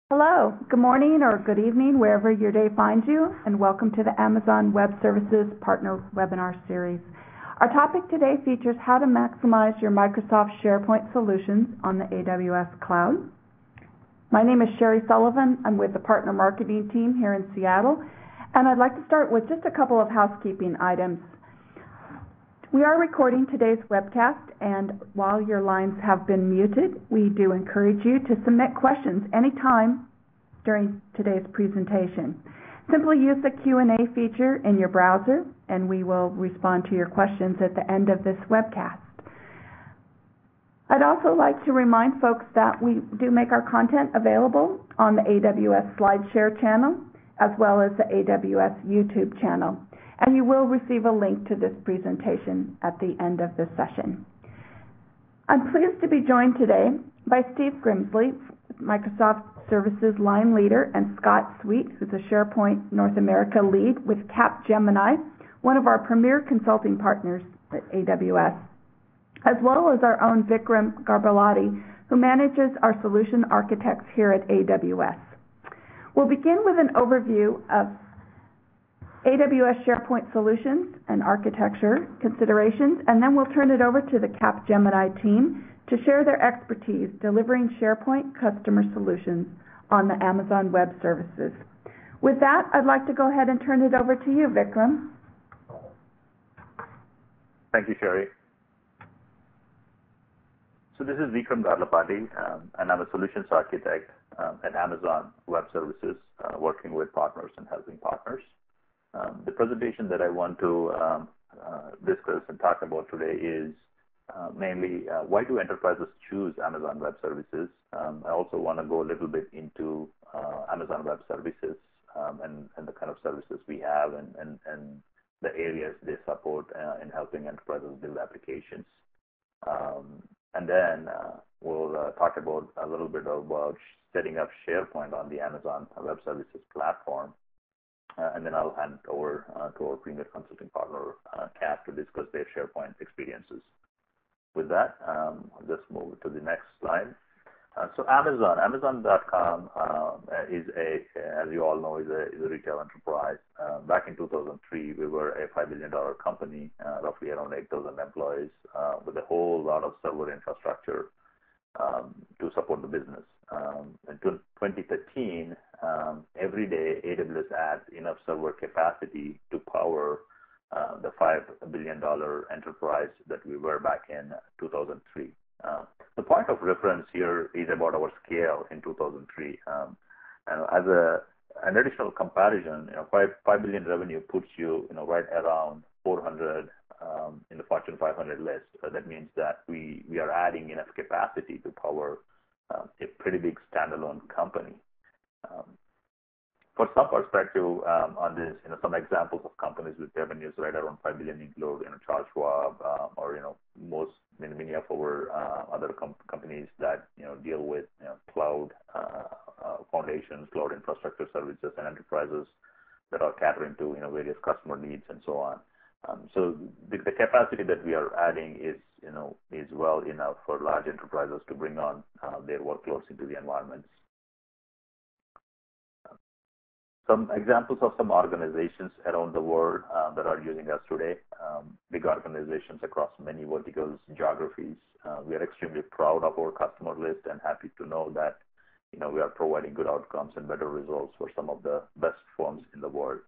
Hello, good morning or good evening, wherever your day finds you, and welcome to the Amazon Web Services Partner Webinar Series. Our topic today features how to maximize your Microsoft SharePoint solutions on the AWS Cloud. My name is Sherry Sullivan. I'm with the Partner Marketing Team here in Seattle, and I'd like to start with just a couple of housekeeping items. We are recording today's webcast, and while your lines have been muted, we do encourage you to submit questions anytime during today's presentation. Simply use the Q&A feature in your browser, and we will respond to your questions at the end of this webcast. I'd also like to remind folks that we do make our content available on the AWS SlideShare channel, as well as the AWS YouTube channel. And you will receive a link to this presentation at the end of this session. I'm pleased to be joined today by Steve Grimsley, Microsoft Services Line Leader, and Scott Sweet, who's a SharePoint North America Lead with Capgemini, one of our premier consulting partners at AWS, as well as our own Vikram Garbalotti, who manages our solution architects here at AWS. We'll begin with an overview of AWS SharePoint solutions and architecture considerations, and then we'll turn it over to the Capgemini team to share their expertise delivering SharePoint customer solutions on the Amazon Web Services. With that, I'd like to go ahead and turn it over to you, Vikram. Thank you, Sherry. So this is Vikram Garbalotti, and I'm a solutions architect at Amazon Web Services, working with partners and helping partners. The presentation that I want to discuss and talk about today is mainly why do enterprises choose Amazon Web Services. I also want to go a little bit into Amazon Web Services and the kind of services we have and the areas they support in helping enterprises build applications. And then we'll talk about a little bit about setting up SharePoint on the Amazon Web Services platform. And then I'll hand it over to our premier consulting partner, Cap, to discuss their SharePoint experiences. With that, I'll just move to the next slide. So Amazon.com is as you all know, is a retail enterprise. Back in 2003, we were a $5 billion company, roughly around 8,000 employees, with a whole lot of server infrastructure to support the business. In 2013, every day AWS adds enough server capacity to power the $5 billion enterprise that we were back in 2003. The point of reference here is about our scale in 2003. And as an additional comparison, 5 billion revenue puts you, right around 400 in the Fortune 500 list. That means that we are adding enough capacity to power a pretty big standalone company. For some perspective on this, some examples of companies with revenues right around 5 billion include, Charles Schwab, or many of our other companies that deal with cloud foundations, cloud infrastructure services, and enterprises that are catering to various customer needs and so on. So the capacity that we are adding is well enough for large enterprises to bring on their workloads into the environments. Some examples of some organizations around the world that are using us today, big organizations across many verticals, geographies. We are extremely proud of our customer list and happy to know that we are providing good outcomes and better results for some of the best firms in the world.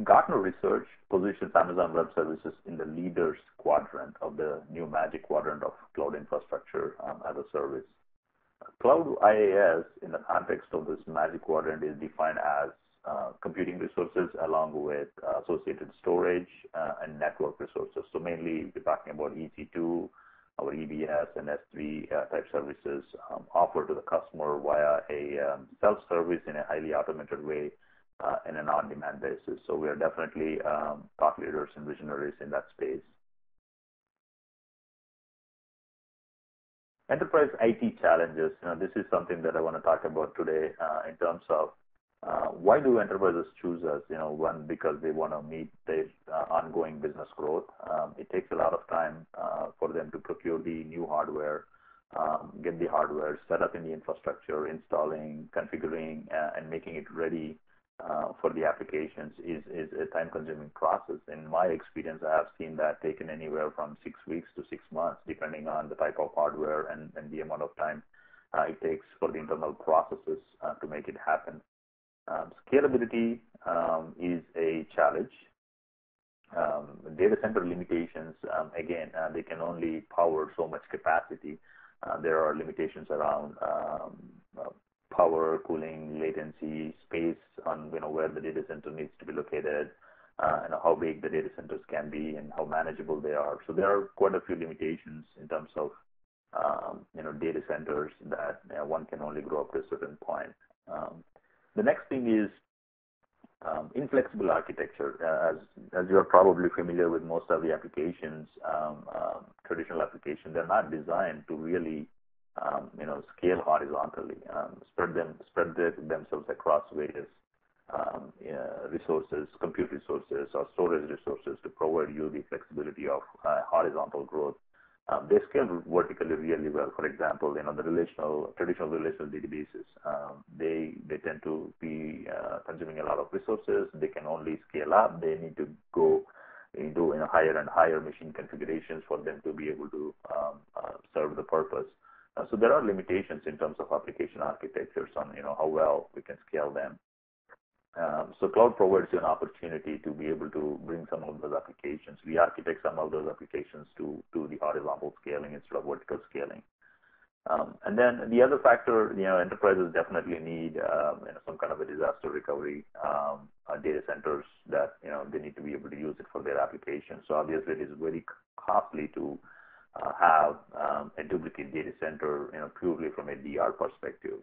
Gartner Research positions Amazon Web Services in the leaders quadrant of the new Magic Quadrant of cloud infrastructure as a service. Cloud IaaS, in the context of this Magic Quadrant, is defined as computing resources along with associated storage and network resources. So mainly we're talking about EC2, our EBS and S3 type services offered to the customer via a self-service in a highly automated way. In an on-demand basis. So we are definitely thought leaders and visionaries in that space. Enterprise IT challenges. This is something that I want to talk about today in terms of Why do enterprises choose us? One, because they want to meet their ongoing business growth. It takes a lot of time for them to procure the new hardware, get the hardware set up in the infrastructure, installing, configuring, and making it ready for the applications is a time-consuming process. In my experience, I have seen that taken anywhere from 6 weeks to 6 months, depending on the type of hardware and the amount of time it takes for the internal processes to make it happen. Scalability is a challenge. Data center limitations, again, they can only power so much capacity. There are limitations around power, cooling, latency, space on where the data center needs to be located, and how big the data centers can be and how manageable they are. So there are quite a few limitations in terms of data centers that one can only grow up to a certain point. The next thing is inflexible architecture. As you are probably familiar with most of the applications, traditional applications, they're not designed to really scale horizontally, spread themselves across various resources, compute resources, or storage resources to provide you the flexibility of horizontal growth. They scale vertically really well. For example, the traditional relational databases, they tend to be consuming a lot of resources. They can only scale up. They need to go into higher and higher machine configurations for them to be able to serve the purpose. So there are limitations in terms of application architectures on how well we can scale them. So cloud provides you an opportunity to be able to bring some of those applications, re-architect some of those applications to the horizontal scaling instead of vertical scaling. And then the other factor, enterprises definitely need some kind of a disaster recovery data centers that they need to be able to use it for their applications. So obviously it is very costly to have a duplicate data center, purely from a DR perspective.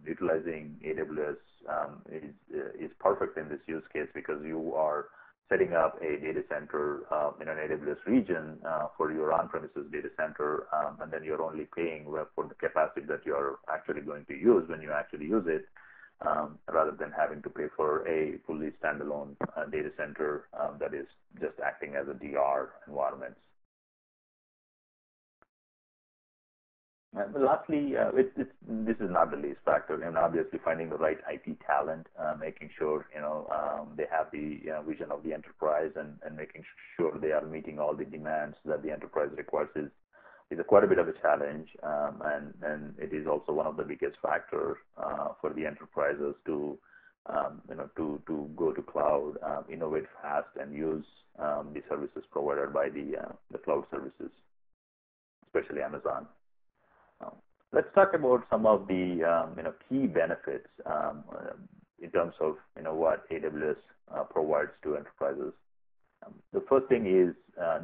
Utilizing AWS is perfect in this use case because you are setting up a data center in an AWS region for your on-premises data center, and then you're only paying for the capacity that you're actually going to use when you actually use it, rather than having to pay for a fully standalone data center that is just acting as a DR environment. Lastly, this is not the least factor, and obviously finding the right IT talent, making sure they have the vision of the enterprise, and making sure they are meeting all the demands that the enterprise requires is quite a bit of a challenge, and it is also one of the biggest factors for the enterprises to go to cloud, innovate fast, and use the services provided by the cloud services, especially Amazon. Let's talk about some of the key benefits in terms of what AWS provides to enterprises. The first thing is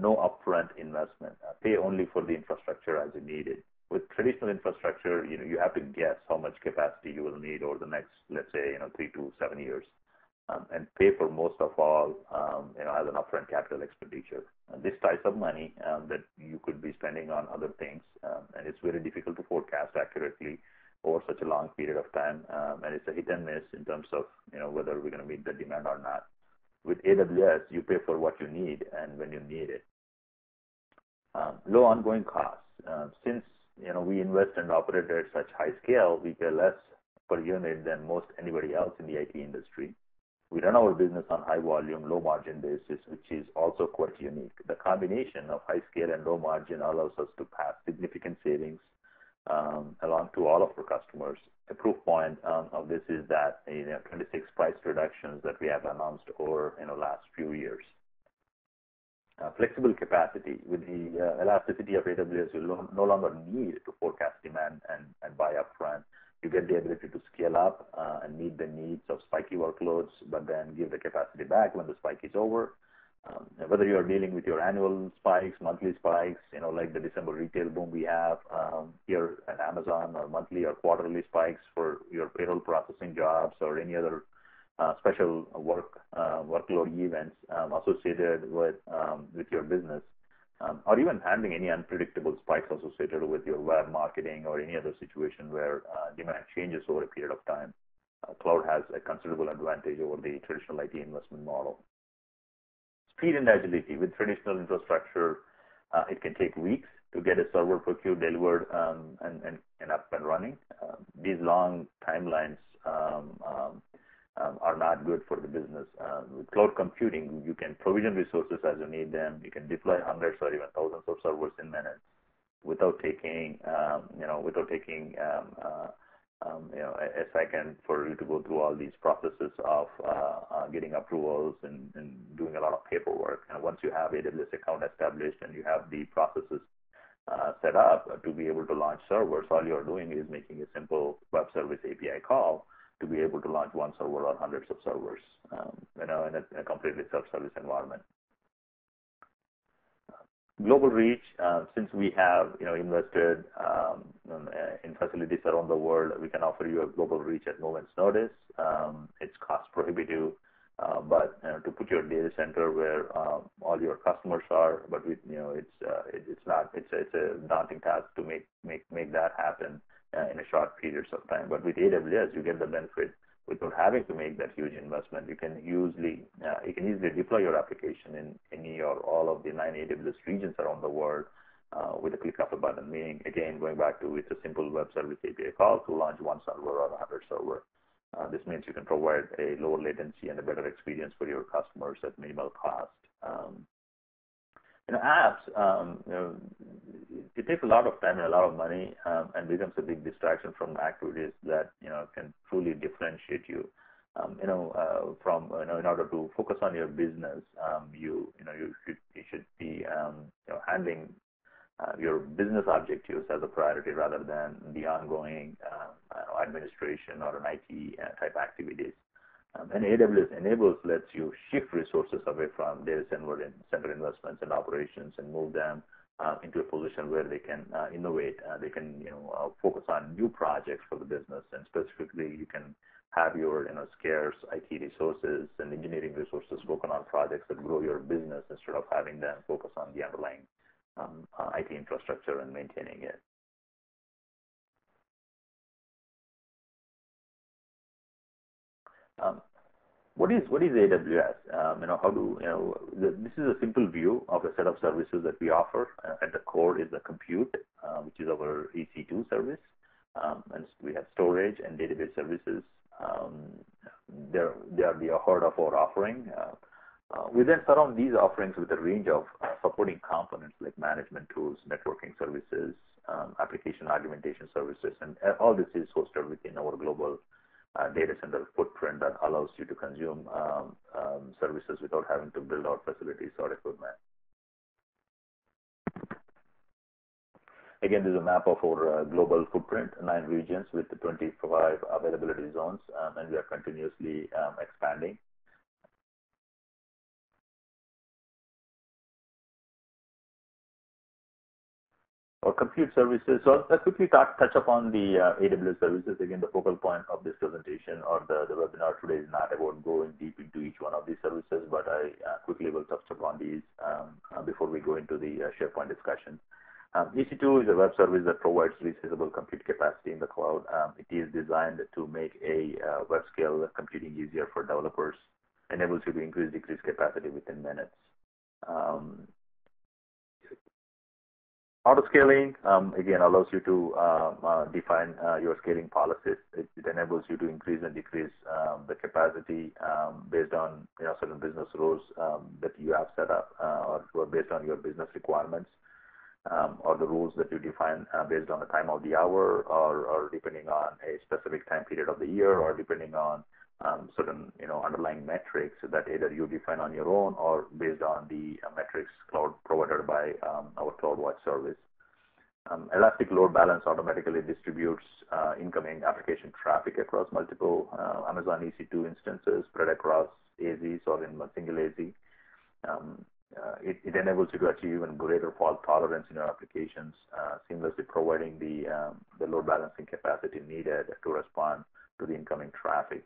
no upfront investment. Pay only for the infrastructure as you need it. With traditional infrastructure, you have to guess how much capacity you will need over the next, let's say, 3 to 7 years, and pay for most of all as an upfront capital expenditure. This ties up money that you could be spending on other things, and it's very difficult to forecast accurately over such a long period of time, and it's a hit and miss in terms of whether we're going to meet the demand or not. With AWS, you pay for what you need and when you need it. Low ongoing costs. Since we invest and operate at such high scale, we pay less per unit than most anybody else in the IT industry. We run our business on high volume, low margin basis, which is also quite unique. The combination of high scale and low margin allows us to pass significant savings along to all of our customers. A proof point of this is that 26 price reductions that we have announced over last few years. Flexible capacity. With the elasticity of AWS, you no longer need to forecast demand and buy upfront. You get the ability to scale up and meet the needs of spiky workloads, but then give the capacity back when the spike is over. Whether you are dealing with your annual spikes, monthly spikes, like the December retail boom we have here at Amazon, or monthly or quarterly spikes for your payroll processing jobs, or any other special workload events associated with your business, or even handling any unpredictable spikes associated with your web marketing or any other situation where demand changes over a period of time. Cloud has a considerable advantage over the traditional IT investment model. Speed and agility. With traditional infrastructure, it can take weeks to get a server procured, delivered, and up and running. These long timelines are not good for the business. With cloud computing, you can provision resources as you need them. You can deploy hundreds or even thousands of servers in minutes without taking a second for you to go through all these processes of getting approvals and doing a lot of paperwork. And once you have AWS account established and you have the processes set up to be able to launch servers, all you're doing is making a simple web service API call to be able to launch one server or hundreds of servers, in a completely self-service environment. Global reach, since we have invested in facilities around the world, we can offer you a global reach at moment's notice. It's cost prohibitive, but to put your data center where all your customers are, but it's a daunting task to make that happen in a short periods of time. But with AWS, you get the benefit without having to make that huge investment. You can easily deploy your application in any or all of the 9 AWS regions around the world with a click of a button. Meaning, again, going back to it's a simple web service API call to launch one server or 100 server. This means you can provide a lower latency and a better experience for your customers at minimal cost. Apps, it takes a lot of time and a lot of money and becomes a big distraction from activities that can truly differentiate you. In order to focus on your business, you should be handling your business objectives as a priority rather than the ongoing administration or an IT type activities. And AWS lets you shift resources away from data center investments and operations and move them into a position where they can innovate. They can focus on new projects for the business, and specifically you can have your scarce IT resources and engineering resources focus on projects that grow your business instead of having them focus on the underlying IT infrastructure and maintaining it. What is AWS? This is a simple view of a set of services that we offer. At the core is the compute, which is our EC2 service, and we have storage and database services. They are the heart of our offering. We then surround these offerings with a range of supporting components like management tools, networking services, application augmentation services, and all this is hosted within our global data center footprint that allows you to consume services without having to build out facilities or equipment. Again, this is a map of our global footprint, 9 regions with 25 availability zones, and we are continuously expanding. Or compute services. So I'll quickly touch upon the AWS services. Again, the focal point of this presentation or the webinar today is not about going deep into each one of these services, but I quickly will touch upon these before we go into the SharePoint discussion. EC2 is a web service that provides resizable compute capacity in the cloud. It is designed to make a web scale computing easier for developers, enables you to decrease capacity within minutes. Auto-scaling, again, allows you to define your scaling policies. It enables you to increase and decrease the capacity based on certain business rules that you have set up or based on your business requirements or the rules that you define based on the time of the hour or depending on a specific time period of the year or depending on certain underlying metrics that either you define on your own or based on the metrics cloud provided by our CloudWatch service. Elastic load balance automatically distributes incoming application traffic across multiple Amazon EC2 instances spread across AZs or in a single AZ. It enables you to achieve even greater fault tolerance in your applications, seamlessly providing the load balancing capacity needed to respond to the incoming traffic.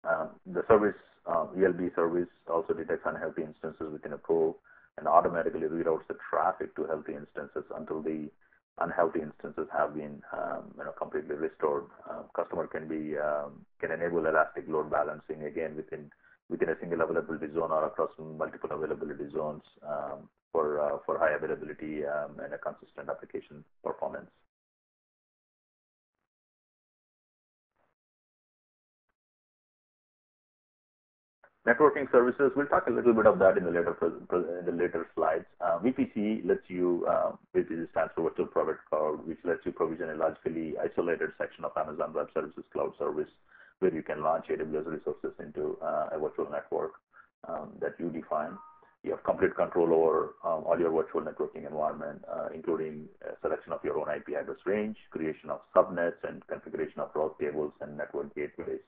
The service, ELB service, also detects unhealthy instances within a pool and automatically reroutes the traffic to healthy instances until the unhealthy instances have been completely restored. Customer can enable elastic load balancing again within a single availability zone or across multiple availability zones for high availability and a consistent application performance. Networking services, we'll talk a little bit of that in the later slides. VPC lets you, VPC stands for Virtual Private Cloud, which lets you provision a largely isolated section of Amazon Web Services cloud service where you can launch AWS resources into a virtual network that you define. You have complete control over all your virtual networking environment, including selection of your own IP address range, creation of subnets, and configuration of route tables and network gateways.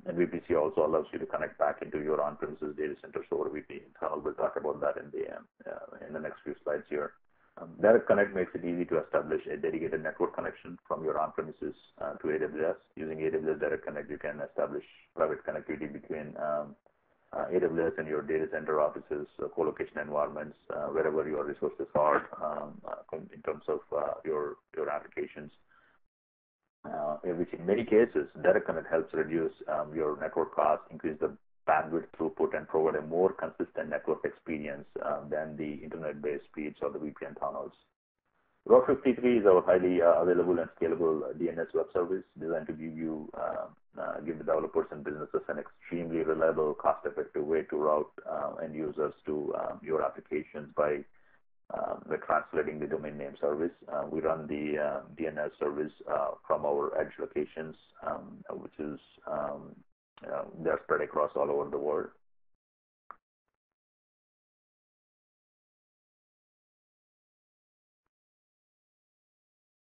And VPC also allows you to connect back into your on-premises data centers over VPN. We'll talk about that in the next few slides here. Direct Connect makes it easy to establish a dedicated network connection from your on-premises to AWS. Using AWS Direct Connect, you can establish private connectivity between AWS and your data center offices, co-location environments, wherever your resources are in terms of your applications. Which in many cases, Direct Connect helps reduce your network costs, increase the bandwidth throughput, and provide a more consistent network experience than the internet-based speeds or the VPN tunnels. Route 53 is our highly available and scalable DNS web service designed to give the developers and businesses an extremely reliable, cost-effective way to route end users to your applications by translating the domain name service. We run the DNS service from our edge locations, which is they're spread across all over the world.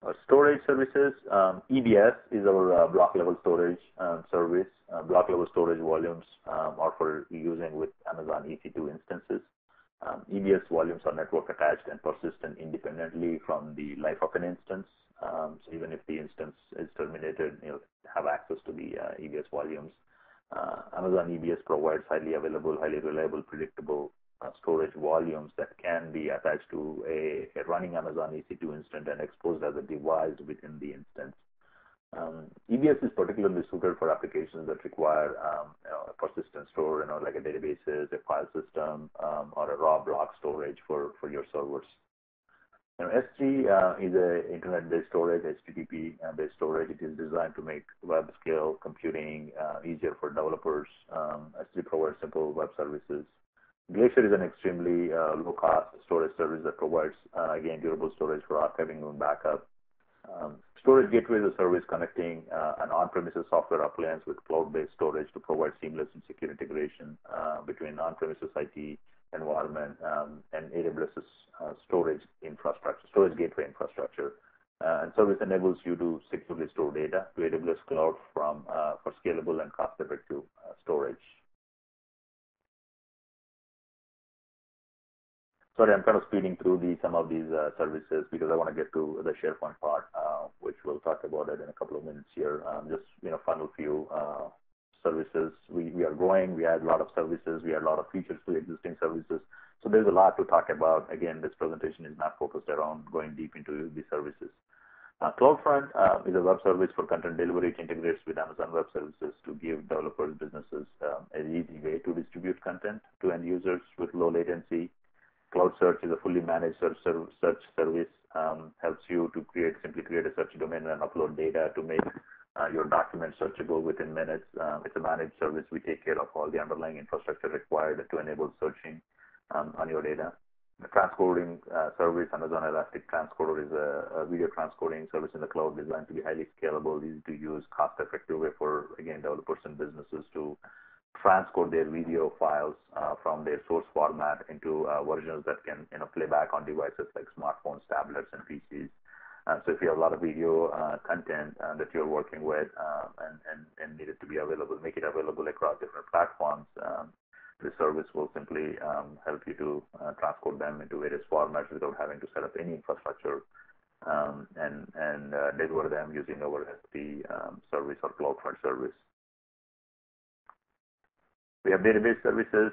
Our storage services, EBS is our block level storage service. Block level storage volumes are for using with Amazon EC2 instances. EBS volumes are network attached and persistent independently from the life of an instance. So even if the instance is terminated, you'll have access to the EBS volumes. Amazon EBS provides highly available, highly reliable, predictable storage volumes that can be attached to a running Amazon EC2 instance and exposed as a device within the instance. EBS is particularly suited for applications that require a persistent store, like a databases, a file system, or a raw block storage for your servers. S3 is a internet-based storage, HTTP-based storage. It is designed to make web scale computing easier for developers. S3 provides simple web services. Glacier is an extremely low-cost storage service that provides, again, durable storage for archiving and backup. Storage Gateway is a service connecting an on-premises software appliance with cloud-based storage to provide seamless and secure integration between on-premises IT environment and AWS's storage infrastructure, storage gateway infrastructure. And service enables you to securely store data to AWS Cloud for scalable and cost-effective storage. Sorry, I'm kind of speeding through some of these services because I want to get to the SharePoint part, which we'll talk about it in a couple of minutes here. Just final few services. We are growing. We add a lot of services. We add a lot of features to existing services. So there's a lot to talk about. Again, this presentation is not focused around going deep into these services. CloudFront is a web service for content delivery. It integrates with Amazon Web Services to give developers, businesses an easy way to distribute content to end users with low latency. Cloud Search is a fully managed search service. Helps you to simply create a search domain and upload data to make your documents searchable within minutes. It's a managed service. We take care of all the underlying infrastructure required to enable searching on your data. The transcoding service, Amazon Elastic Transcoder, is a video transcoding service in the cloud designed to be highly scalable, easy to use, cost-effective way for, again, developers and businesses to transcode their video files from their source format into versions that can play back on devices like smartphones, tablets, and PCs. So if you have a lot of video content that you're working with and need it to be available, make it available across different platforms, the service will simply help you to transcode them into various formats without having to set up any infrastructure and deliver them using our SP service or CloudFront service. We have database services.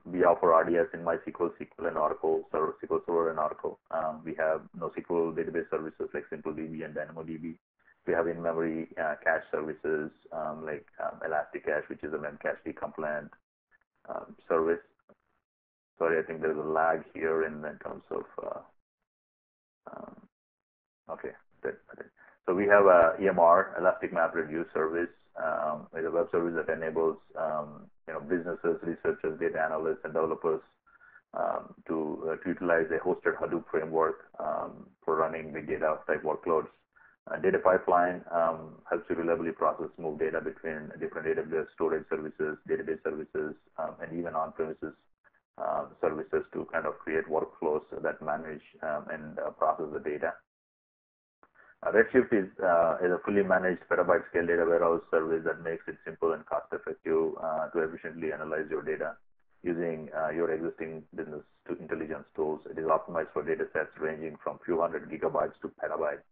We offer RDS in MySQL, SQL, and Oracle, SQL Server and Oracle. We have NoSQL database services like SimpleDB and DynamoDB. We have in-memory cache services like Elasticache, which is a Memcached compliant service. Sorry, I think there's a lag here in terms of. Okay, good. So we have a EMR, Elastic MapReduce service. It's a web service that enables businesses, researchers, data analysts, and developers to utilize a hosted Hadoop framework for running big data type workloads. Data pipeline helps you reliably process, move data between different AWS storage services, database services, and even on-premises services to kind of create workflows that manage and process the data. Redshift is a fully managed petabyte scale data warehouse service that makes it simple and cost effective to efficiently analyze your data using your existing business intelligence tools. It is optimized for data sets ranging from few hundred gigabytes to petabytes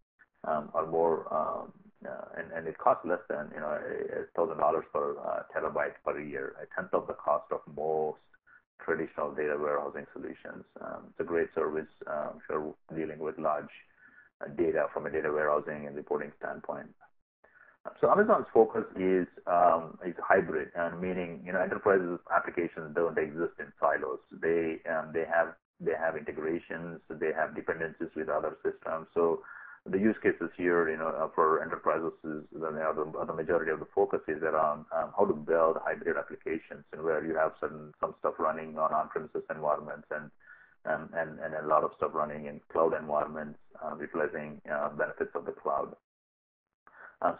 or more, and it costs less than $1,000 per terabyte per year, a tenth of the cost of most traditional data warehousing solutions. It's a great service if you're dealing with large data from a data warehousing and reporting standpoint. So Amazon's focus is hybrid, and meaning enterprises applications don't exist in silos. They have integrations, they have dependencies with other systems. So the use cases here, for enterprises is the majority of the focus is around how to build hybrid applications, and where you have some stuff running on-premises environments and a lot of stuff running in cloud environments, utilizing benefits of the cloud.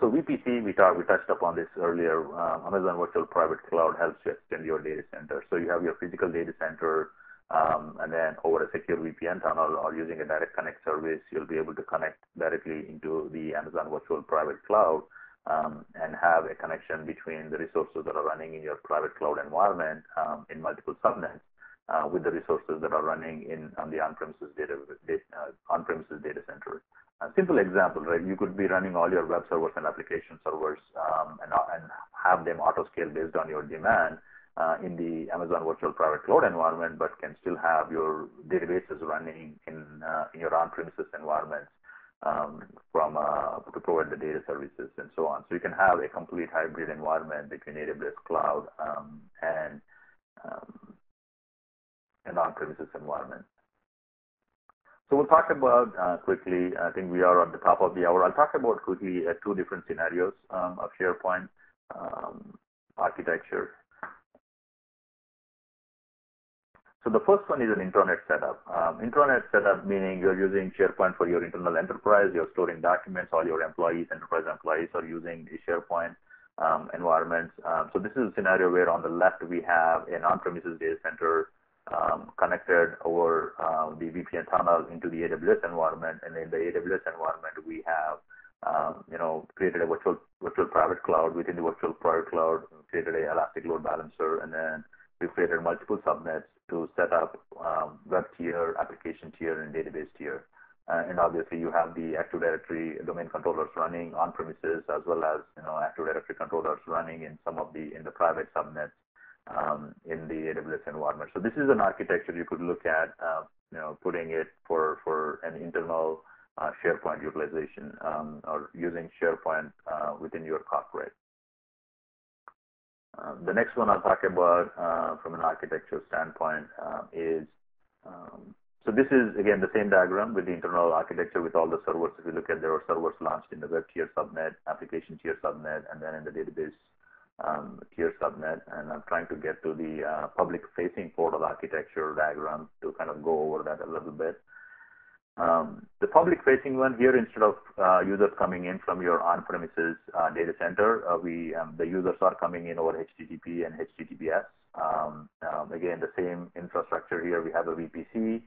So VPC, we touched upon this earlier. Amazon Virtual Private Cloud helps you extend your data center. So you have your physical data center, and then over a secure VPN tunnel or using a direct connect service, you'll be able to connect directly into the Amazon Virtual Private Cloud and have a connection between the resources that are running in your private cloud environment in multiple subnets with the resources that are running on the on-premises data center. A simple example, right? You could be running all your web servers and application servers and have them auto scale based on your demand in the Amazon Virtual Private Cloud environment, but can still have your databases running in your on-premises environments to provide the data services and so on. So you can have a complete hybrid environment between AWS Cloud and an on-premises environment. So we'll talk about quickly, I think we are at the top of the hour. I'll talk about quickly two different scenarios of SharePoint architecture. So the first one is an intranet setup. Intranet setup meaning you're using SharePoint for your internal enterprise, you're storing documents, all your employees, enterprise employees are using the SharePoint environments. So this is a scenario where on the left we have an on-premises data center connected over the VPN tunnel into the AWS environment, and in the AWS environment we have created a virtual private cloud. Within the virtual private cloud, created an Elastic Load Balancer, and then we've created multiple subnets to set up web tier, application tier, and database tier. And obviously you have the Active Directory domain controllers running on premises, as well as Active Directory controllers running in the private subnets in the AWS environment. So this is an architecture you could look at, putting it for an internal SharePoint utilization or using SharePoint within your corporate. The next one I'll talk about from an architecture standpoint is, so this is again the same diagram with the internal architecture with all the servers. If you look at, there are servers launched in the web tier subnet, application tier subnet, and then in the database tier subnet. And I'm trying to get to the public facing portal architecture diagram to kind of go over that a little bit. The public facing one here, instead of users coming in from your on-premises data center, the users are coming in over HTTP and HTTPS. Again, the same infrastructure here. We have a VPC.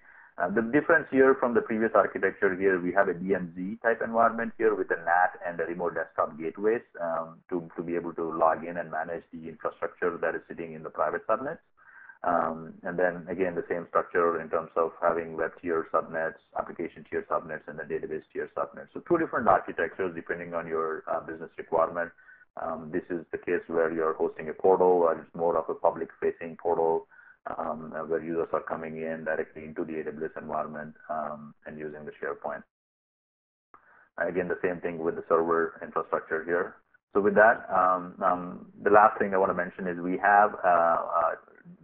The difference here from the previous architecture here, we have a DMZ type environment here with a NAT and a remote desktop gateways to be able to log in and manage the infrastructure that is sitting in the private subnets. And then again, the same structure in terms of having web tier subnets, application tier subnets, and the database tier subnets. So two different architectures depending on your business requirement. This is the case where you're hosting a portal, or it's more of a public-facing portal where users are coming in directly into the AWS environment and using the SharePoint. Again, the same thing with the server infrastructure here. So with that, the last thing I want to mention is we have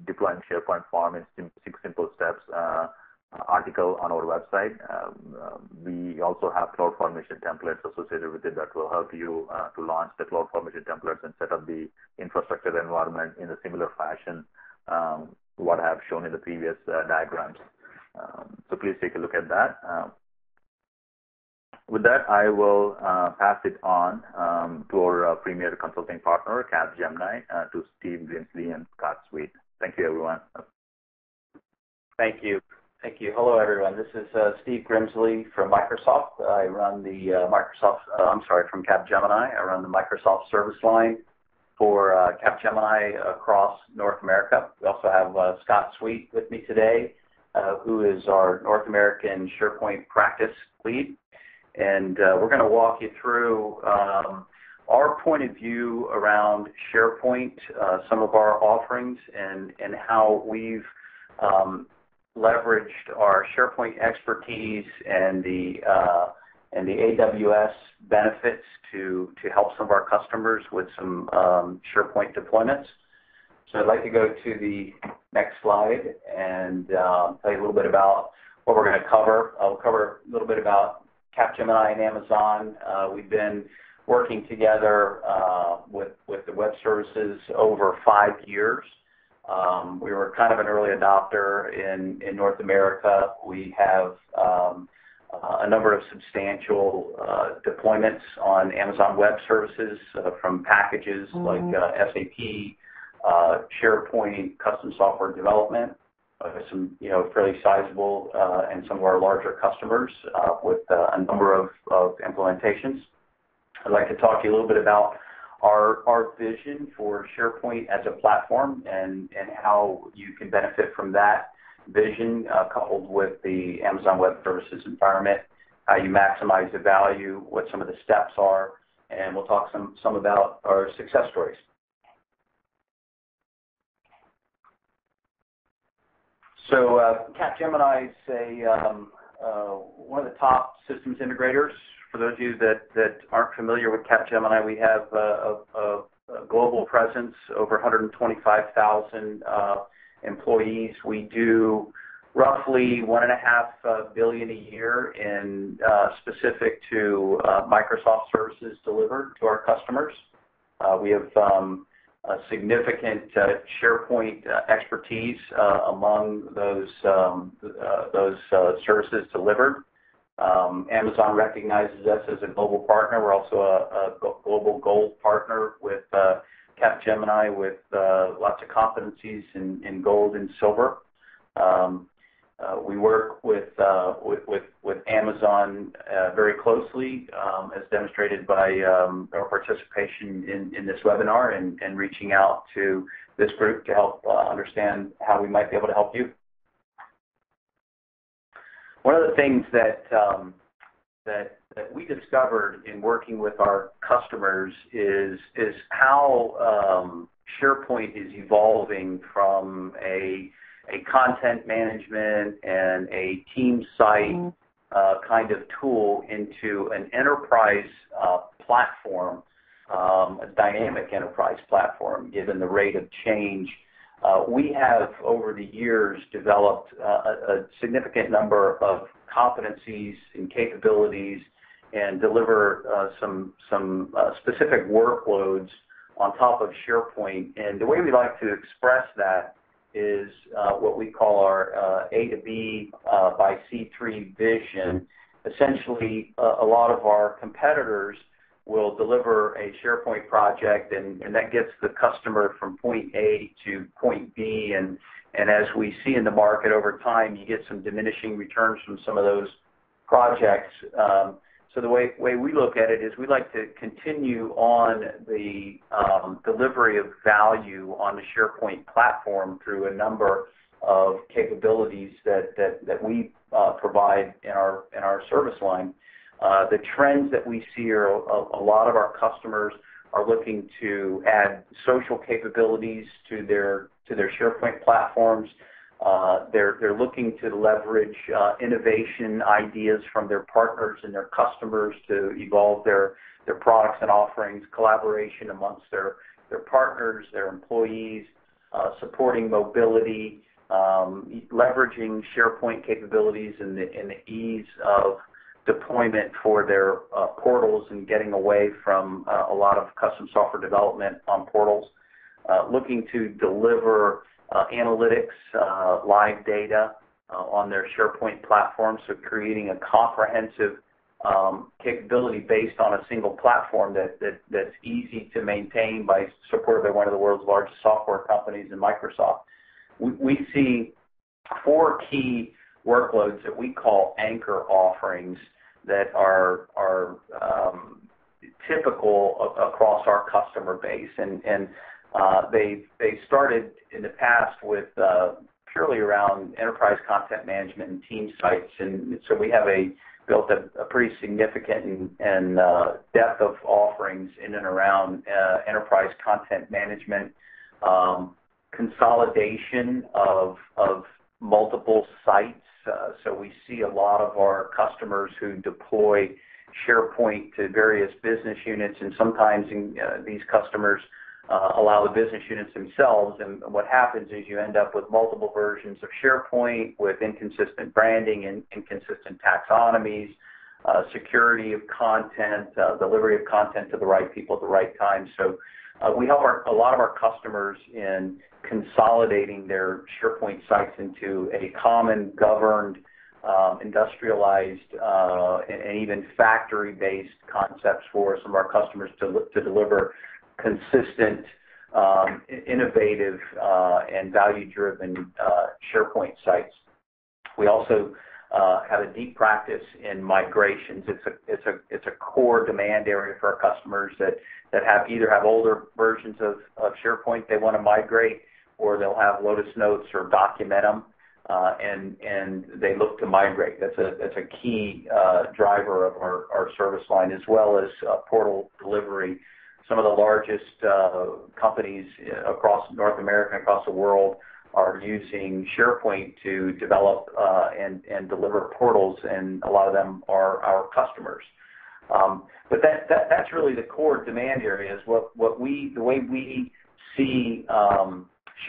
deploying SharePoint Farm in 6 simple steps article on our website. We also have CloudFormation templates associated with it that will help you to launch the CloudFormation templates and set up the infrastructure environment in a similar fashion what I have shown in the previous diagrams. So please take a look at that. With that, I will pass it on to our premier consulting partner, Capgemini, to Steve Grimsley and Scott Sweet. Thank you, everyone. Thank you. Thank you. Hello, everyone. This is Steve Grimsley from Microsoft. I run the from Capgemini. I run the Microsoft service line for Capgemini across North America. We also have Scott Sweet with me today, who is our North American SharePoint practice lead. And we're going to walk you through our point of view around SharePoint, some of our offerings, and how we've leveraged our SharePoint expertise and the AWS benefits to help some of our customers with some SharePoint deployments. So I'd like to go to the next slide and tell you a little bit about what we're going to cover. I'll cover a little bit about Capgemini and Amazon. We've been working together with the web services over 5 years. We were kind of an early adopter in North America. We have a number of substantial deployments on Amazon Web Services from packages like SAP, SharePoint, custom software development, some fairly sizable and some of our larger customers with a number of implementations. I'd like to talk to you a little bit about our vision for SharePoint as a platform and how you can benefit from that vision coupled with the Amazon Web Services environment, how you maximize the value, what some of the steps are, and we'll talk some about our success stories. So Capgemini is one of the top systems integrators. For those of you that aren't familiar with Capgemini, we have a global presence, over 125,000 employees. We do roughly $1.5 billion a year in specific to Microsoft services delivered to our customers. We have a significant SharePoint expertise among those services delivered. Amazon recognizes us as a global partner. We're also a global gold partner with Capgemini with lots of competencies in gold and silver. We work with Amazon very closely, as demonstrated by our participation in this webinar and reaching out to this group to help understand how we might be able to help you. One of the things that we discovered in working with our customers is how SharePoint is evolving from a content management and a team site kind of tool into an enterprise platform, a dynamic enterprise platform, given the rate of change. We have, over the years, developed a significant number of competencies and capabilities and deliver some specific workloads on top of SharePoint. And the way we like to express that is what we call our A to B by C3 vision. Essentially, a lot of our competitors will deliver a SharePoint project, and that gets the customer from point A to point B. And as we see in the market over time, you get some diminishing returns from some of those projects. So the way we look at it is we like to continue on the delivery of value on the SharePoint platform through a number of capabilities that we provide in our service line. The trends that we see are a lot of our customers are looking to add social capabilities to their SharePoint platforms. They're looking to leverage innovation ideas from their partners and their customers to evolve their products and offerings, collaboration amongst their partners, their employees, supporting mobility, leveraging SharePoint capabilities and the ease of deployment for their portals and getting away from a lot of custom software development on portals, looking to deliver analytics, live data on their SharePoint platform, so creating a comprehensive capability based on a single platform that's easy to maintain supported by one of the world's largest software companies in Microsoft. We see 4 key workloads that we call anchor offerings that are typical across our customer base, and they started in the past with purely around enterprise content management and team sites, and so we have built a pretty significant and depth of offerings in and around enterprise content management, consolidation of multiple sites. So we see a lot of our customers who deploy SharePoint to various business units, and sometimes these customers allow the business units themselves, and what happens is you end up with multiple versions of SharePoint with inconsistent branding and inconsistent taxonomies, security of content, delivery of content to the right people at the right time. So we help a lot of our customers in consolidating their SharePoint sites into a common, governed, industrialized, and even factory-based concepts for some of our customers to deliver consistent, innovative, and value-driven SharePoint sites. We also have a deep practice in migrations. It's a core demand area for our customers that either have older versions of SharePoint they want to migrate, or they'll have Lotus Notes or document them, and they look to migrate. That's a key driver of our service line, as well as portal delivery. Some of the largest companies across North America and across the world are using SharePoint to develop and deliver portals, and a lot of them are our customers. But that's really the core demand areas. The way we see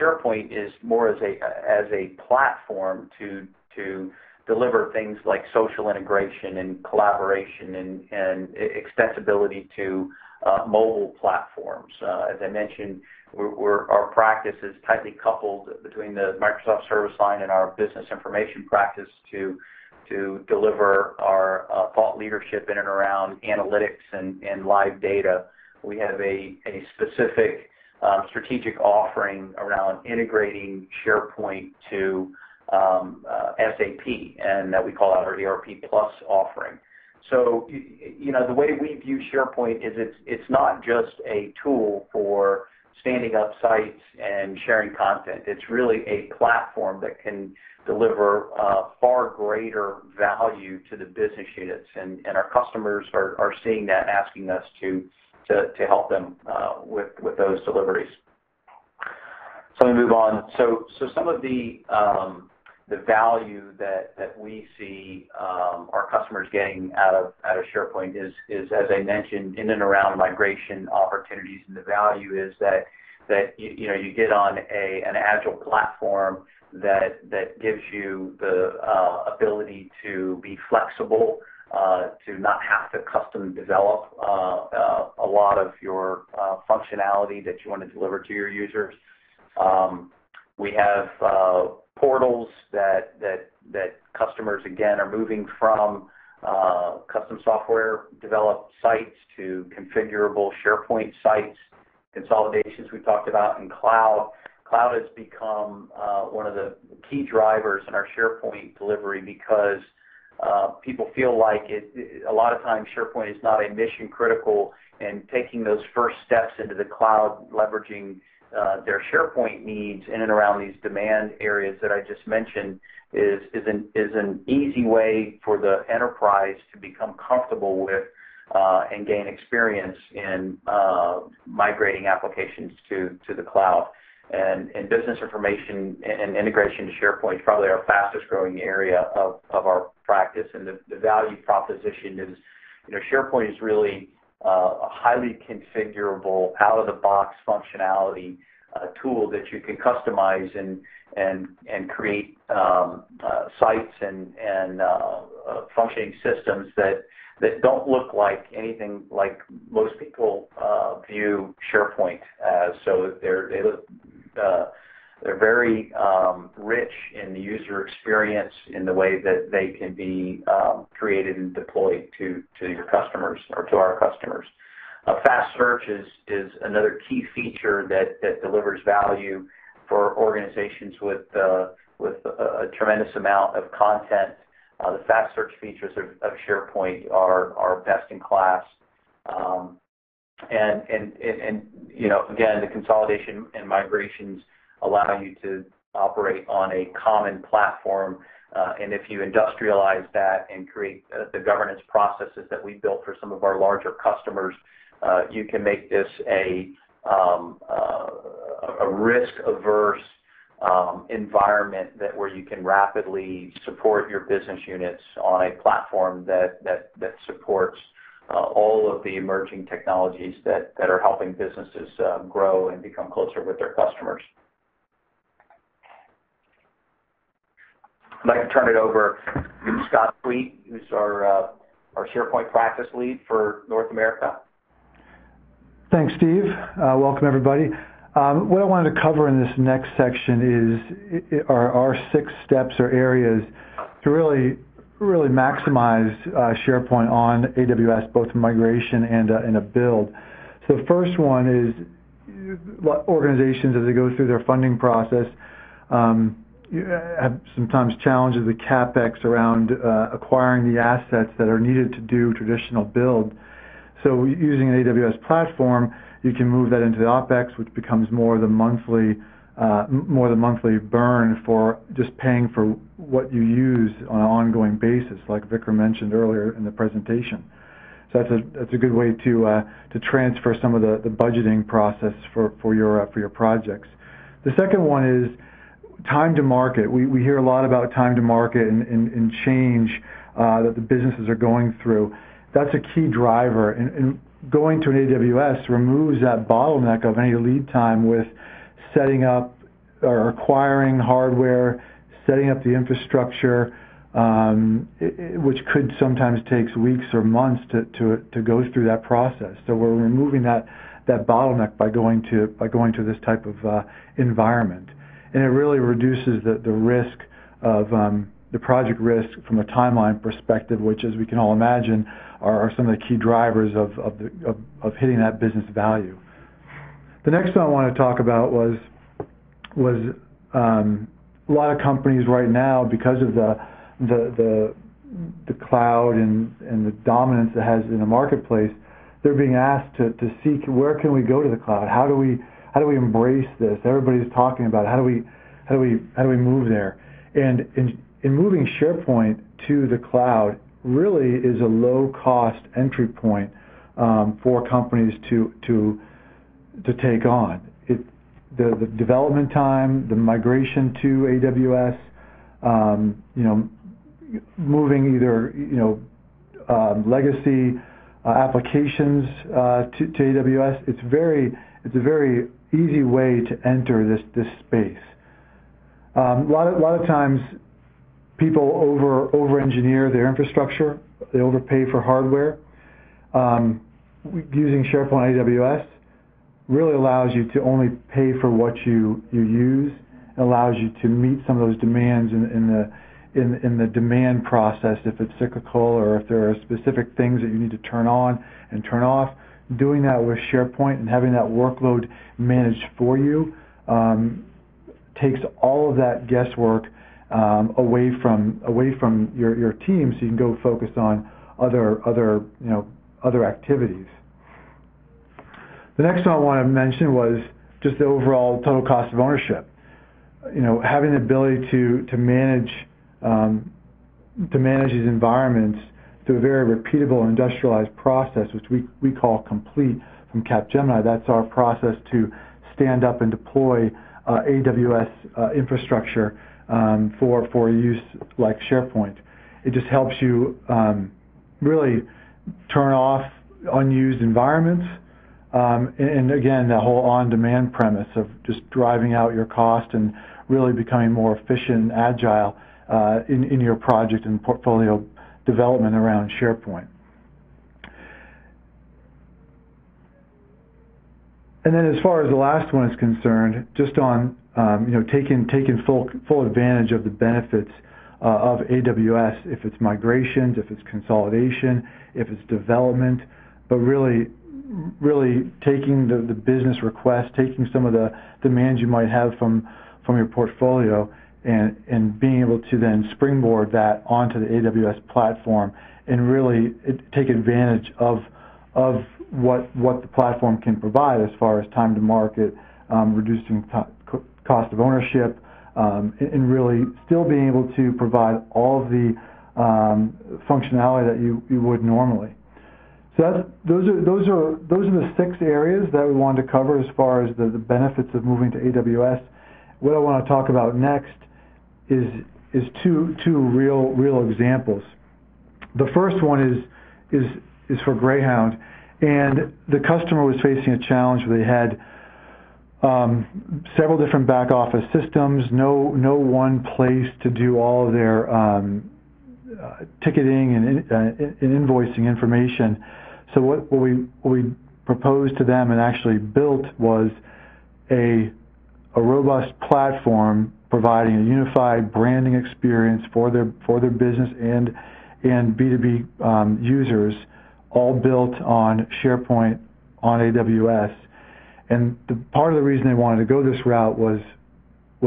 SharePoint is more as a platform to deliver things like social integration and collaboration and extensibility to mobile platforms. As I mentioned, our practice is tightly coupled between the Microsoft service line and our business information practice to deliver our thought leadership in and around analytics and live data. We have a specific strategic offering around integrating SharePoint to SAP, and that we call our ERP Plus offering. So, the way we view SharePoint is it's not just a tool for standing up sites and sharing content. It's really a platform that can deliver far greater value to the business units, and our customers are seeing that and asking us to help them with those deliveries. So let me move on. So some of the value that we see our customers getting out of SharePoint is, as I mentioned, in and around migration opportunities, and the value is that you get on an agile platform that gives you the ability to be flexible, to not have to custom develop a lot of your functionality that you want to deliver to your users. We have portals that customers, again, are moving from custom software developed sites to configurable SharePoint sites. Consolidations we talked about in cloud. Cloud has become one of the key drivers in our SharePoint delivery because people feel like a lot of times SharePoint is not a mission critical, and taking those first steps into the cloud, leveraging their SharePoint needs in and around these demand areas that I just mentioned is an easy way for the enterprise to become comfortable with and gain experience in migrating applications to the cloud. And business information and integration to SharePoint is probably our fastest growing area of our practice. And the value proposition is, SharePoint is really a highly configurable, out-of-the-box functionality tool that you can customize and create sites and functioning systems that don't look like anything like most people view SharePoint as. So they're very rich in the user experience in the way that they can be created and deployed to your customers or to our customers. Fast search is another key feature that delivers value for organizations with a tremendous amount of content. The fast search features of SharePoint are best in class. And again, the consolidation and migrations allow you to operate on a common platform. And if you industrialize that and create the governance processes that we built for some of our larger customers, you can make this a risk-averse environment where you can rapidly support your business units on a platform that supports all of the emerging technologies that are helping businesses grow and become closer with their customers. I'd like to turn it over to Scott Sweet, who's our SharePoint practice lead for North America. Thanks, Steve. Welcome, everybody. What I wanted to cover in this next section is our 6 steps or areas to really maximize SharePoint on AWS, both migration and a build. So the first one is organizations, as they go through their funding process, have sometimes challenges with CapEx around acquiring the assets that are needed to do traditional build. So using an AWS platform, you can move that into the OpEx, which becomes more the monthly burn for just paying for what you use on an ongoing basis, like Vikram mentioned earlier in the presentation. So that's a good way to transfer some of the budgeting process for your projects. The second one is time to market. We hear a lot about time to market and change that the businesses are going through. That's a key driver. And going to an AWS removes that bottleneck of any lead time with setting up or acquiring hardware, setting up the infrastructure, which could sometimes take weeks or months to go through that process. So we're removing that bottleneck by going to this type of environment. And it really reduces the risk of the project risk from a timeline perspective, which, as we can all imagine, are some of the key drivers of hitting that business value. The next one I want to talk about was a lot of companies right now, because of the cloud and the dominance it has in the marketplace, they're being asked to seek, where can we go to the cloud? How do we embrace this? Everybody's talking about it. How do we move there? And in moving SharePoint to the cloud really is a low-cost entry point for companies to take on. The development time, the migration to AWS, moving either legacy applications to AWS. It's a very easy way to enter this space. A lot of times, people over-engineer their infrastructure. They overpay for hardware. Using SharePoint AWS really allows you to only pay for what you use. It allows you to meet some of those demands in the demand process, if it's cyclical or if there are specific things that you need to turn on and turn off. Doing that with SharePoint and having that workload managed for you takes all of that guesswork away from your team, so you can go focus on other activities. The next one I want to mention was just the overall total cost of ownership. Having the ability to manage these environments through a very repeatable industrialized process, which we call complete from Capgemini. That's our process to stand up and deploy AWS infrastructure for use like SharePoint. It just helps you really turn off unused environments, and again, the whole on-demand premise of just driving out your cost and really becoming more efficient and agile in your project and portfolio development around SharePoint. And then as far as the last one is concerned, just on taking full advantage of the benefits of AWS, if it's migrations, if it's consolidation, if it's development, but really taking the business requests, taking some of the demands you might have from your portfolio, and being able to then springboard that onto the AWS platform and really take advantage of what the platform can provide as far as time to market, reducing cost of ownership, and really still being able to provide all of the functionality that you would normally. So those are the 6 areas that we wanted to cover as far as the benefits of moving to AWS. What I want to talk about next is two real examples. The first one is for Greyhound, and the customer was facing a challenge where they had several different back office systems, no one place to do all of their ticketing and invoicing information. So what we proposed to them and actually built was a robust platform providing a unified branding experience for their business and B2B users, all built on SharePoint on AWS. And part of the reason they wanted to go this route was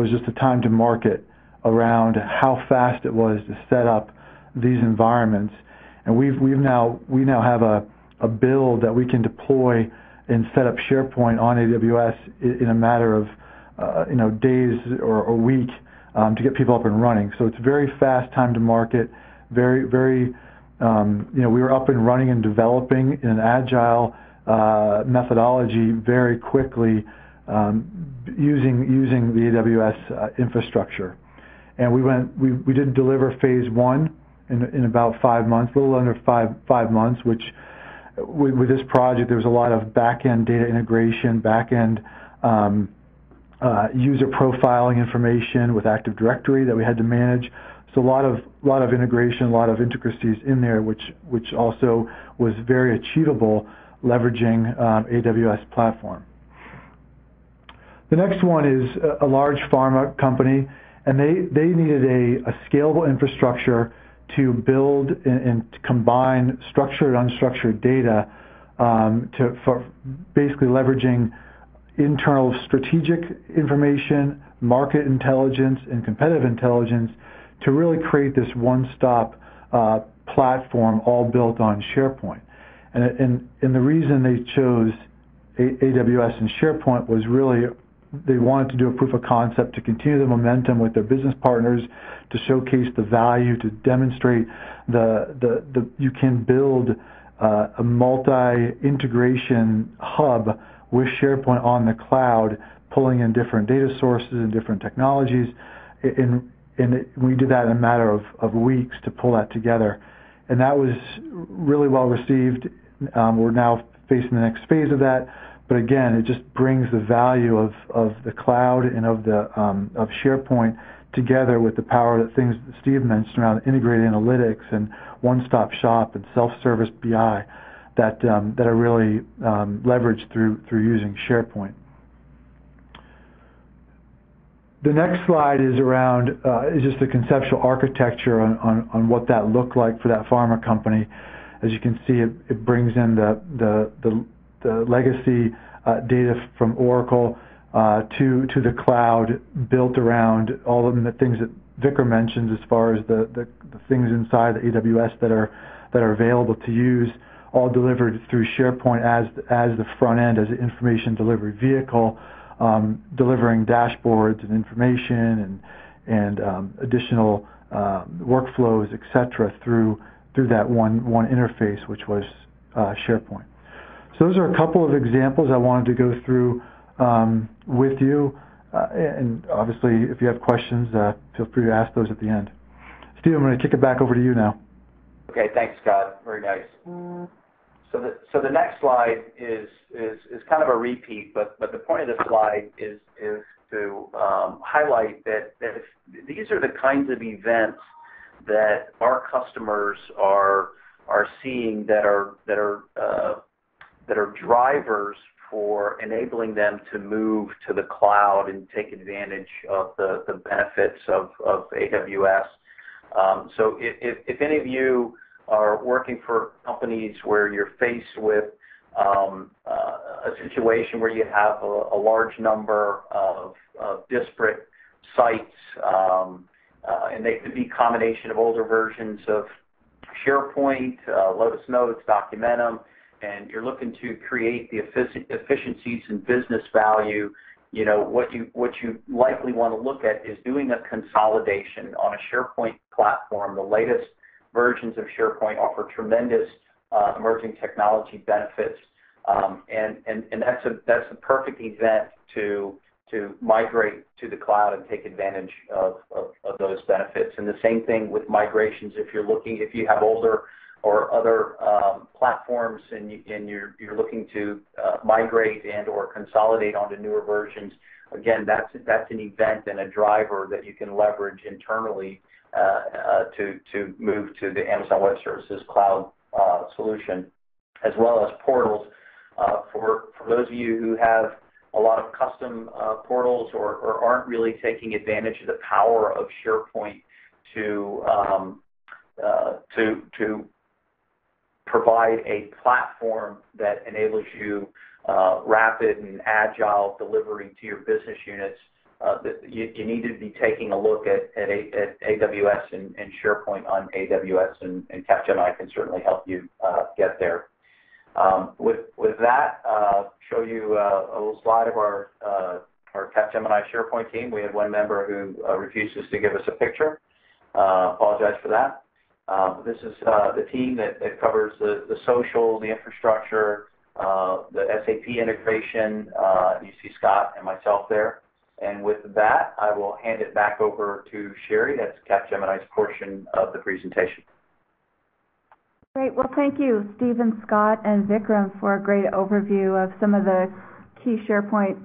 just the time to market around how fast it was to set up these environments. And we now have a build that we can deploy and set up SharePoint on AWS in a matter of days or a week to get people up and running. So it's very fast time to market. We were up and running and developing in an agile methodology very quickly using the AWS infrastructure. And we did deliver phase 1 in about 5 months, a little under five months, which with this project there was a lot of back-end data integration, back-end user profiling information with Active Directory that we had to manage. So a lot of integration, a lot of intricacies in there, which also was very achievable leveraging AWS platform. The next one is a large pharma company, and they needed a scalable infrastructure to build and to combine structured and unstructured data for basically leveraging internal strategic information, market intelligence, and competitive intelligence to really create this one-stop platform all built on SharePoint. And the reason they chose AWS and SharePoint was really they wanted to do a proof of concept to continue the momentum with their business partners, to showcase the value, to demonstrate you can build a multi-integration hub with SharePoint on the cloud, pulling in different data sources and different technologies. And we did that in a matter of weeks to pull that together. And that was really well received. We're now facing the next phase of that. But again, it just brings the value of the cloud and of SharePoint together with the power that things that Steve mentioned around integrated analytics and one-stop shop and self-service BI that are really leveraged through using SharePoint. The next slide is around is just the conceptual architecture on what that looked like for that pharma company. As you can see, it brings in the legacy data from Oracle to the cloud, built around all of the things that Vicar mentioned as far as the things inside the AWS that are available to use, all delivered through SharePoint as the front end, as an information delivery vehicle, delivering dashboards and information and additional workflows, etc., through through that one interface, which was SharePoint. So those are a couple of examples I wanted to go through with you. And obviously, if you have questions, feel free to ask those at the end. Steve, I'm going to kick it back over to you now. Okay, thanks, Scott. Very nice. So the next slide is kind of a repeat, but the point of this slide is to highlight that these are the kinds of events that our customers are seeing that are drivers for enabling them to move to the cloud and take advantage of the benefits of AWS. So if any of you are working for companies where you're faced with a situation where you have a large number of disparate sites, and they could be a combination of older versions of SharePoint, Lotus Notes, Documentum, and you're looking to create the efficiencies and business value, what you likely want to look at is doing a consolidation on a SharePoint platform. The latest versions of SharePoint offer tremendous emerging technology benefits, and that's a perfect event to migrate to the cloud and take advantage of those benefits. And the same thing with migrations. If you have older or other platforms and you're looking to migrate and or consolidate onto newer versions, again, that's an event and a driver that you can leverage internally to move to the Amazon Web Services cloud solution, as well as portals. For those of you who have a lot of custom portals or aren't really taking advantage of the power of SharePoint to provide a platform that enables you rapid and agile delivery to your business units, you need to be taking a look at AWS and SharePoint on AWS, and Capgemini can certainly help you get there. With that, show you a little slide of our Capgemini SharePoint team. We have one member who refuses to give us a picture. Apologize for that. This is the team that covers the social, the infrastructure, the SAP integration. You see Scott and myself there. And with that, I will hand it back over to Sherry. That's Capgemini's portion of the presentation. Great. Well, thank you, Stephen, Scott, and Vikram for a great overview of some of the key SharePoint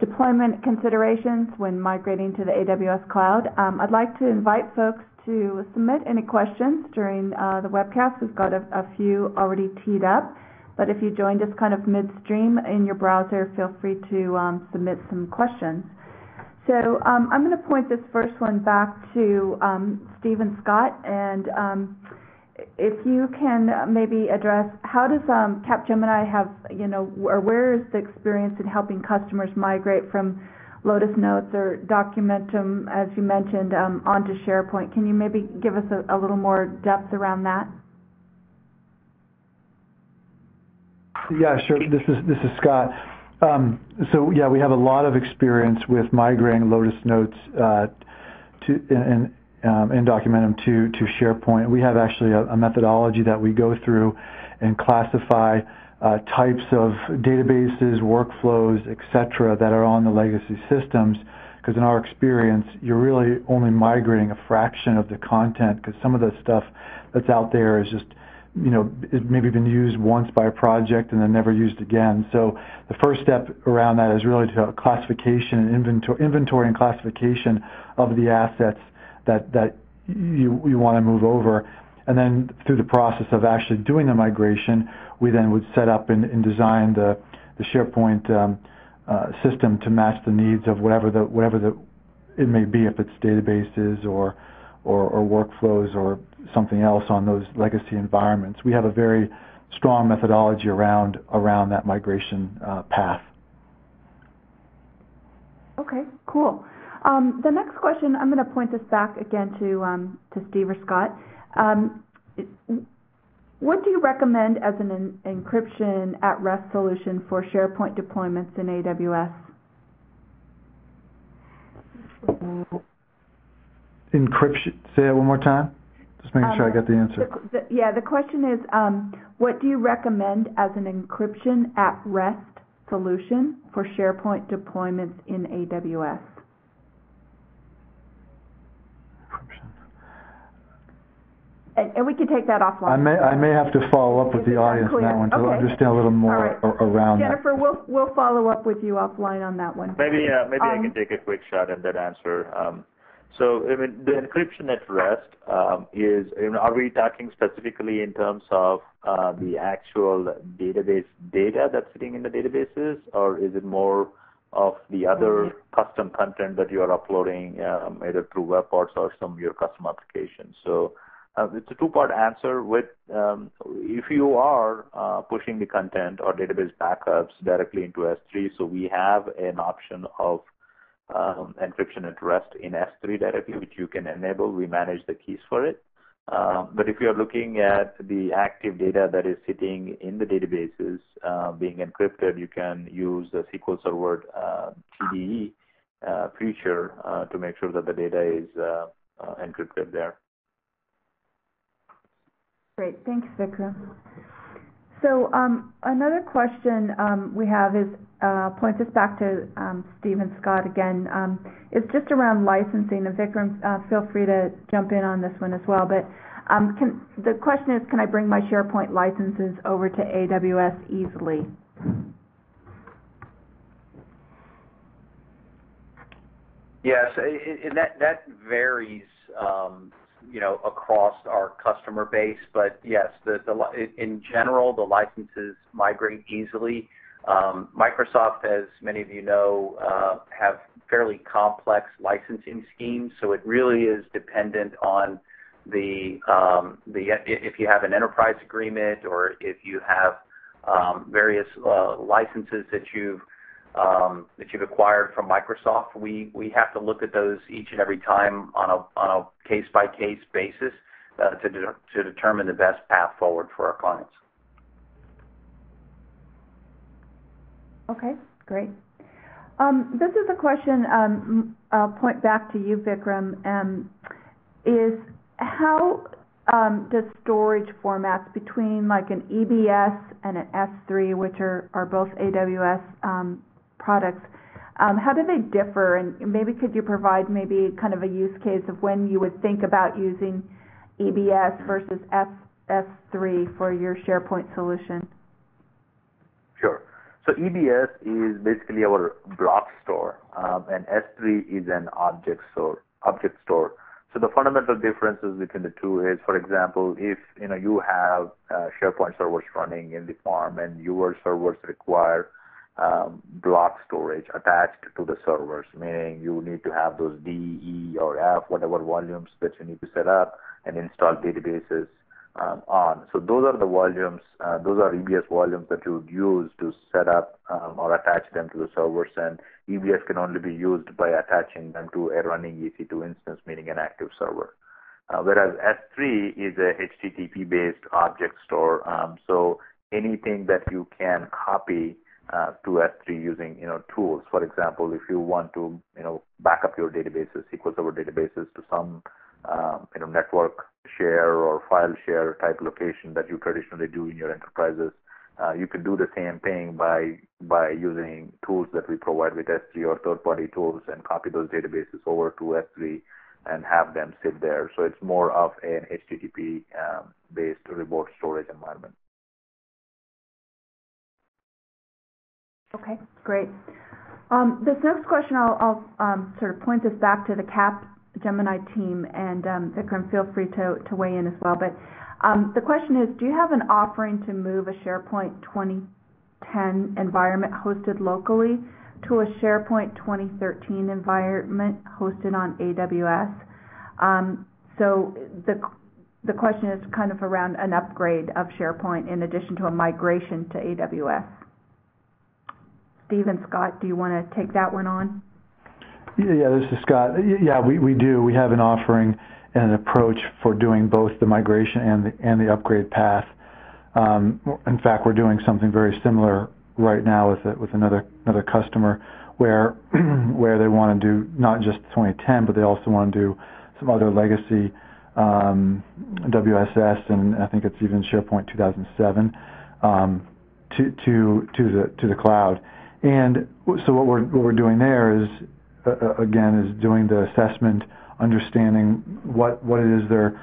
deployment considerations when migrating to the AWS Cloud. I'd like to invite folks to submit any questions during the webcast. We've got a few already teed up, but if you joined us kind of midstream in your browser, feel free to submit some questions. So I'm going to point this first one back to Stephen, Scott, and if you can maybe address how does Capgemini have, or where is the experience in helping customers migrate from Lotus Notes or Documentum, as you mentioned, onto SharePoint? Can you maybe give us a little more depth around that? Yeah, sure. This is Scott. So yeah, we have a lot of experience with migrating Lotus Notes and Documentum to SharePoint. We have actually a methodology that we go through and classify types of databases, workflows, etc., that are on the legacy systems, because in our experience, you're really only migrating a fraction of the content, because some of the stuff that's out there is just, it's maybe been used once by a project and then never used again. So the first step around that is really to classification and inventory and classification of the assets that you want to move over. And then through the process of actually doing the migration, we then would set up and design the SharePoint system to match the needs of whatever it may be, if it's databases or workflows or something else on those legacy environments. We have a very strong methodology around that migration path. Okay, cool. The next question, I'm going to point this back again to Steve or Scott. What do you recommend as an encryption at rest solution for SharePoint deployments in AWS? Encryption. Say that one more time. Just making sure I get the answer. The question is, what do you recommend as an encryption at rest solution for SharePoint deployments in AWS? And we can take that offline. I may have to follow up with the audience on that one to understand a little more around Jennifer, that. We'll follow up with you offline on that one. Maybe I can take a quick shot at that answer. So, I mean, the encryption at rest is, are we talking specifically in terms of the actual database data that's sitting in the databases, or is it more of the other custom content that you are uploading either through web ports or some of your custom applications? So, it's a two-part answer. With if you are pushing the content or database backups directly into S3, so we have an option of encryption at rest in S3 directly, which you can enable. We manage the keys for it. But if you're looking at the active data that is sitting in the databases being encrypted, you can use the SQL Server TDE feature to make sure that the data is encrypted there. Great. Thanks, Vikram. So another question we have is, points us back to Steve and Scott again. It's just around licensing. And Vikram, feel free to jump in on this one as well. But the question is, can I bring my SharePoint licenses over to AWS easily? Yes, and that varies, across our customer base. But yes, in general, the licenses migrate easily. Microsoft, as many of you know, have fairly complex licensing schemes, so it really is dependent on if you have an enterprise agreement or if you have various licenses that you've acquired from Microsoft. We have to look at those each and every time on a case-by-case basis to determine the best path forward for our clients. Okay, great. This is a question, I'll point back to you, Vikram, is how does storage formats between like an EBS and an S3, which are both AWS products, how do they differ? And maybe could you provide maybe kind of a use case of when you would think about using EBS versus S3 for your SharePoint solution? Sure. So EBS is basically our block store, and S3 is an object store. So the fundamental differences between the two is, for example, if you have SharePoint servers running in the farm and your servers require block storage attached to the servers, meaning you need to have those D, E, or F, whatever volumes that you need to set up and install databases on. So those are the volumes, those are EBS volumes that you would use to set up or attach them to the servers, and EBS can only be used by attaching them to a running EC2 instance, meaning an active server. Whereas S3 is a HTTP-based object store, so anything that you can copy to S3 using tools. For example, if you want to back up your databases, SQL Server databases to some network share or file share type location that you traditionally do in your enterprises, you can do the same thing by using tools that we provide with S3 or third-party tools and copy those databases over to S3 and have them sit there. So it's more of an HTTP based remote storage environment. Okay, great. This next question, I'll sort of point this back to the Capgemini team, and Vikram, feel free to weigh in as well. But the question is, do you have an offering to move a SharePoint 2010 environment hosted locally to a SharePoint 2013 environment hosted on AWS? So the question is kind of around an upgrade of SharePoint in addition to a migration to AWS. Steve and Scott, do you want to take that one on? Yeah, this is Scott. Yeah, we do. We have an offering and an approach for doing both the migration and the upgrade path. In fact, we're doing something very similar right now with another customer where they want to do not just 2010, but they also want to do some other legacy WSS, and I think it's even SharePoint 2007 to the cloud. And so what we're doing there is again doing the assessment, understanding what it is they're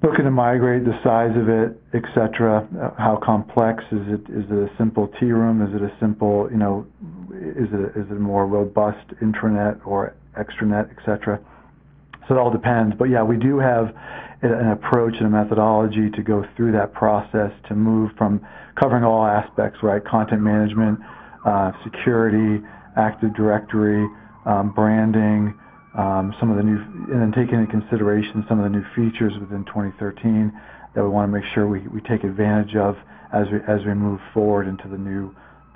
looking to migrate, the size of it, etc. How complex is it? Is it a simple T room? Is it a simple, is it a more robust intranet or extranet, etc. So it all depends. But yeah, we do have an approach and a methodology to go through that process to move from covering all aspects, right? Content management, security, Active Directory, branding, some of the new, and then taking into consideration some of the new features within 2013 that we want to make sure we take advantage of as we move forward into the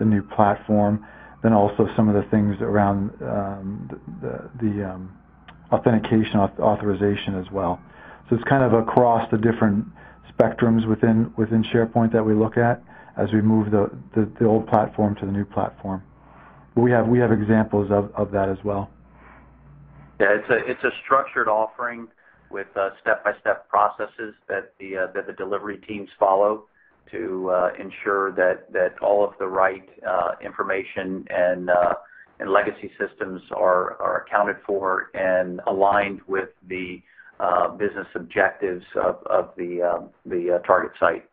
new platform. Then also some of the things around the authentication authorization as well. So it's kind of across the different spectrums within SharePoint that we look at as we move the old platform to the new platform. But we have examples of that as well. Yeah, it's a structured offering with step-by-step processes that the delivery teams follow to ensure that all of the right information and legacy systems are accounted for and aligned with the business objectives of the target site.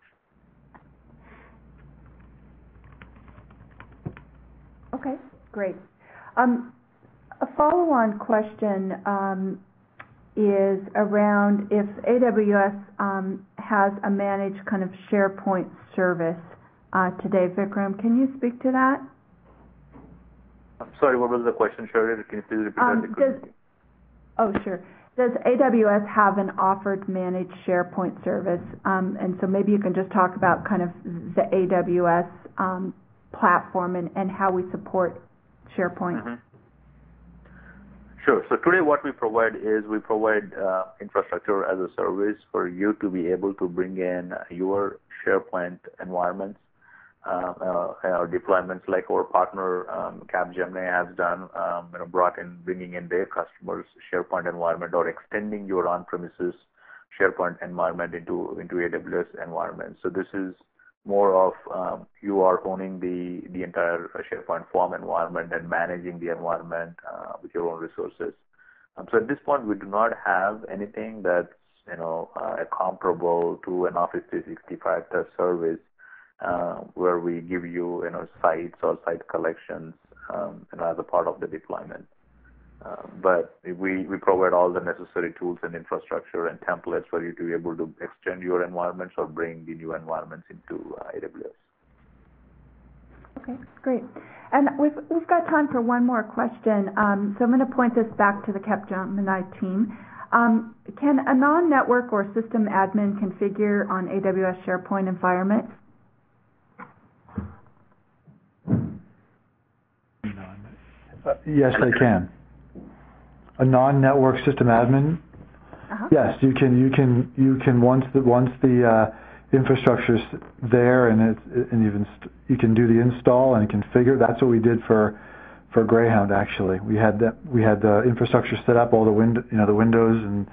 Okay, great. A follow-on question is around if AWS has a managed kind of SharePoint service today. Vikram, can you speak to that? I'm sorry, what was the question, Shirley? Can you please repeat that? Oh, sure. Does AWS have an offered managed SharePoint service? And so maybe you can just talk about kind of the AWS platform and how we support SharePoint. Mm-hmm. Sure. So today what we provide infrastructure as a service for you to be able to bring in your SharePoint environments or deployments like our partner Capgemini has done, bringing in their customers' SharePoint environment or extending your on-premises SharePoint environment into AWS environment. So this is more of you are owning the entire SharePoint form environment and managing the environment with your own resources. So at this point, we do not have anything that's comparable to an Office 365 service where we give you sites or site collections as a part of the deployment. But we provide all the necessary tools and infrastructure and templates for you to be able to extend your environments or bring the new environments into AWS. Okay, great. And we've got time for one more question. So I'm going to point this back to the Capgemini team. Can a non-network or system admin configure on AWS SharePoint environment? Yes, they can. A non-network system admin? Uh-huh. Yes, you can once the infrastructure's there and you can do the install and configure. That's what we did for Greyhound actually. We had the infrastructure set up, all the Windows and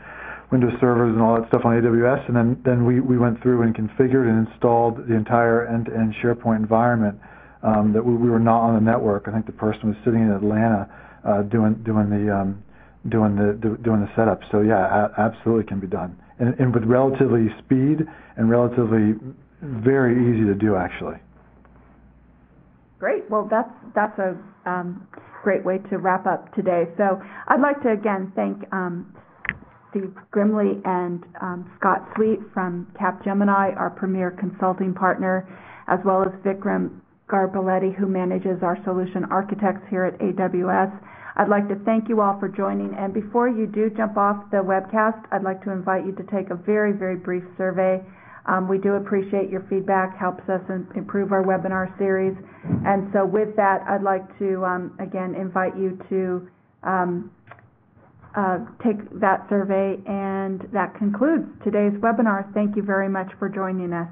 Windows servers and all that stuff on AWS, and then we went through and configured and installed the entire end-to-end SharePoint environment that we were not on the network. I think the person was sitting in Atlanta doing the setup. So yeah, absolutely can be done, and with relatively speed and relatively very easy to do actually. Great. Well, that's a great way to wrap up today. So I'd like to again thank Steve Grimley and Scott Sweet from Capgemini, our premier consulting partner, as well as Vikram Garbaletti, who manages our solution architects here at AWS. I'd like to thank you all for joining. And before you do jump off the webcast, I'd like to invite you to take a very, very brief survey. We do appreciate your feedback, helps us improve our webinar series. And so with that, I'd like to, again, invite you to take that survey. And that concludes today's webinar. Thank you very much for joining us.